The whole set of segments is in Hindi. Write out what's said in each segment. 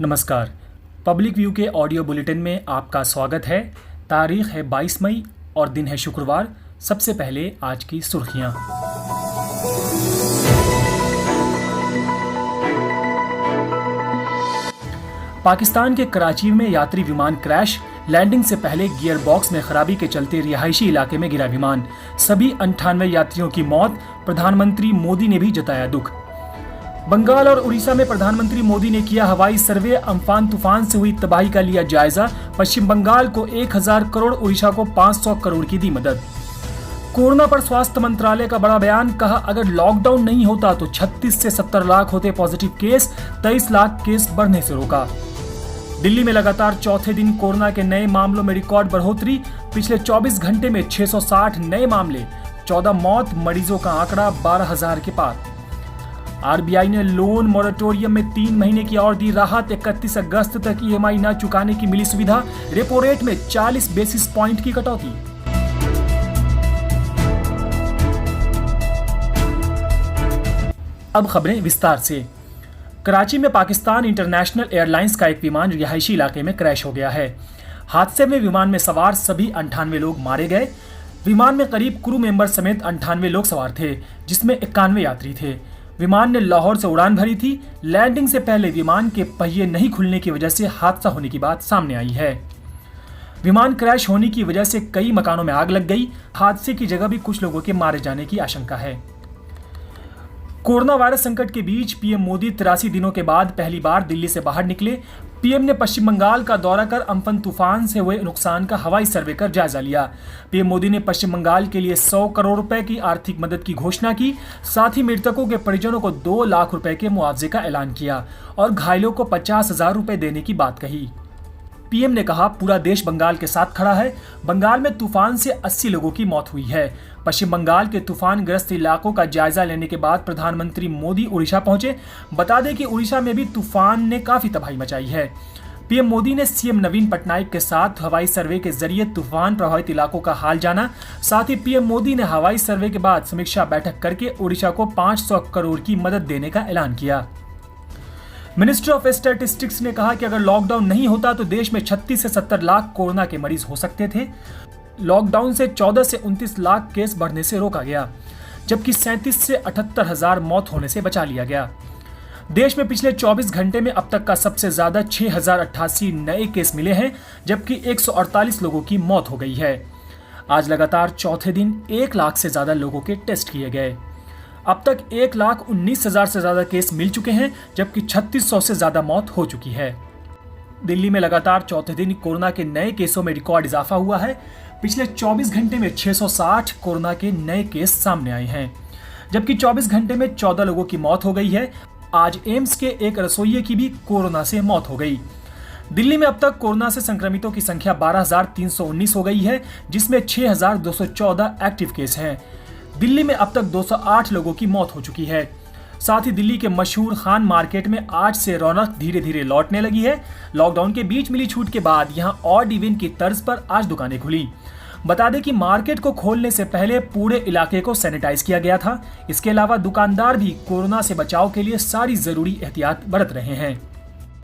नमस्कार। पब्लिक व्यू के ऑडियो बुलेटिन में आपका स्वागत है। तारीख है 22 मई और दिन है शुक्रवार। सबसे पहले आज की सुर्खियां। पाकिस्तान के कराची में यात्री विमान क्रैश, लैंडिंग से पहले गियर बॉक्स में खराबी के चलते रिहायशी इलाके में गिरा विमान, सभी 98 यात्रियों की मौत। प्रधानमंत्री मोदी ने भी जताया दुख। बंगाल और उड़ीसा में प्रधानमंत्री मोदी ने किया हवाई सर्वे, अम्फान तूफान से हुई तबाही का लिया जायजा। पश्चिम बंगाल को 1000 करोड़, उड़ीसा को 500 करोड़ की दी मदद। कोरोना पर स्वास्थ्य मंत्रालय का बड़ा बयान, कहा अगर लॉकडाउन नहीं होता तो 36 से 70 लाख होते पॉजिटिव केस, 23 लाख केस बढ़ने से रोका। दिल्ली में लगातार चौथे दिन कोरोना के नए मामलों में रिकॉर्ड बढ़ोतरी, पिछले 24 घंटे में 660 नए मामले, 14 मौत, मरीजों का आंकड़ा 12,000 के पार। आरबीआई ने लोन मोरेटोरियम में 3 महीने की और दी राहत, 31 अगस्त तक ईएमआई न चुकाने की मिली सुविधा, रेपो रेट में 40 बेसिस पॉइंट की कटौती। अब खबरें विस्तार से। कराची में पाकिस्तान इंटरनेशनल एयरलाइंस का एक विमान रिहायशी इलाके में क्रैश हो गया है। हादसे में विमान में सवार सभी 98 लोग मारे गए। विमान में करीब क्रू मेंबर समेत 98 लोग सवार थे, जिसमें 91 यात्री थे। विमान ने लाहौर से उड़ान भरी थी। लैंडिंग से पहले विमान के पहिए नहीं खुलने की वजह से हादसा होने की बात सामने आई है। विमान क्रैश होने की वजह से कई मकानों में आग लग गई। हादसे की जगह भी कुछ लोगों के मारे जाने की आशंका है। कोरोना वायरस संकट के बीच पीएम मोदी 83 दिनों के बाद पहली बार दिल्ली से बाहर निकले। पीएम ने पश्चिम बंगाल का दौरा कर अम्फन तूफान से हुए नुकसान का हवाई सर्वे कर जायजा लिया। पीएम मोदी ने पश्चिम बंगाल के लिए 100 करोड़ रुपए की आर्थिक मदद की घोषणा की। साथ ही मृतकों के परिजनों को 2 लाख रुपए के मुआवजे का ऐलान किया और घायलों को 50,000 रुपए देने की बात कही। पीएम ने कहा पूरा देश बंगाल के साथ खड़ा है। बंगाल में तूफान से 80 लोगों की मौत हुई है। पश्चिम बंगाल के तूफान ग्रस्त इलाकों का जायजा लेने के बाद प्रधानमंत्री मोदी उड़ीसा पहुंचे। बता दें कि उड़ीसा में भी तूफान ने काफी तबाही मचाई है। पीएम मोदी ने सीएम नवीन पटनायक के साथ हवाई सर्वे के जरिए तूफान प्रभावित इलाकों का हाल जाना। साथ ही पीएम मोदी ने हवाई सर्वे के बाद समीक्षा बैठक करके उड़ीसा को 500 करोड़ की मदद देने का ऐलान किया। मिनिस्ट्री ऑफ स्टैटिस्टिक्स ने कहा कि अगर लॉकडाउन नहीं होता तो देश में 36 से 70 लाख कोरोना के मरीज हो सकते थे। लॉकडाउन से 14 से 29 लाख केस बढ़ने से रोका गया, जबकि 37 से 78,000 मौत होने से बचा लिया गया। देश में पिछले 24 घंटे में अब तक का सबसे ज्यादा 6,088 नए केस मिले हैं, जबकि 148 लोगों की मौत हो गई है। आज लगातार चौथे दिन 1 लाख से ज्यादा लोगों के टेस्ट किए गए। अब तक 1,19,000 से ज्यादा केस मिल चुके हैं, जबकि 3600 से ज्यादा मौत हो चुकी है। दिल्ली में लगातार चौथे दिन कोरोना के नए केसों में रिकॉर्ड इजाफा हुआ है। पिछले 24 घंटे में 660 कोरोना के नए केस सामने आए हैं, जबकि 24 घंटे में 14 लोगों की मौत हो गई है। आज एम्स के एक रसोइये की भी कोरोना से मौत हो गई। दिल्ली में अब तक कोरोना से संक्रमितों की संख्या 12,319 हो गई है, जिसमें 6,214 एक्टिव केस हैं। दिल्ली में अब तक 208 लोगों की मौत हो चुकी है। साथ ही दिल्ली के मशहूर खान मार्केट में आज से रौनक धीरे धीरे लौटने लगी है। लॉकडाउन के बीच मिली छूट के बाद यहां ऑड इवन की तर्ज पर आज दुकानें खुली। बता दें कि मार्केट को खोलने से पहले पूरे इलाके को सैनिटाइज किया गया था। इसके अलावा दुकानदार भी कोरोना से बचाव के लिए सारी जरूरी एहतियात बरत रहे हैं।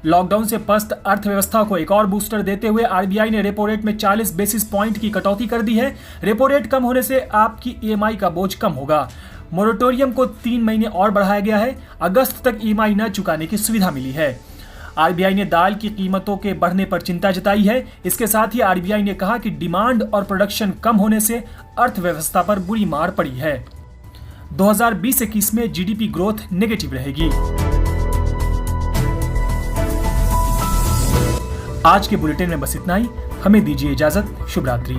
लॉकडाउन से पस्त अर्थव्यवस्था को एक और बूस्टर देते हुए आरबीआई ने रेपो रेट में 40 बेसिस पॉइंट की कटौती कर दी है। रेपो रेट कम होने से आपकी ईएमआई का बोझ कम होगा। मोरेटोरियम को 3 महीने और बढ़ाया गया है। अगस्त तक ईएमआई न चुकाने की सुविधा मिली है। आरबीआई ने दाल की कीमतों के बढ़ने पर चिंता जताई है। इसके साथ ही आरबीआई ने कहा कि डिमांड और प्रोडक्शन कम होने से अर्थव्यवस्था पर बुरी मार पड़ी है। 2020-21 में जीडीपी ग्रोथ नेगेटिव रहेगी। आज के बुलेटिन में बस इतना ही। हमें दीजिए इजाजत। शुभ रात्रि।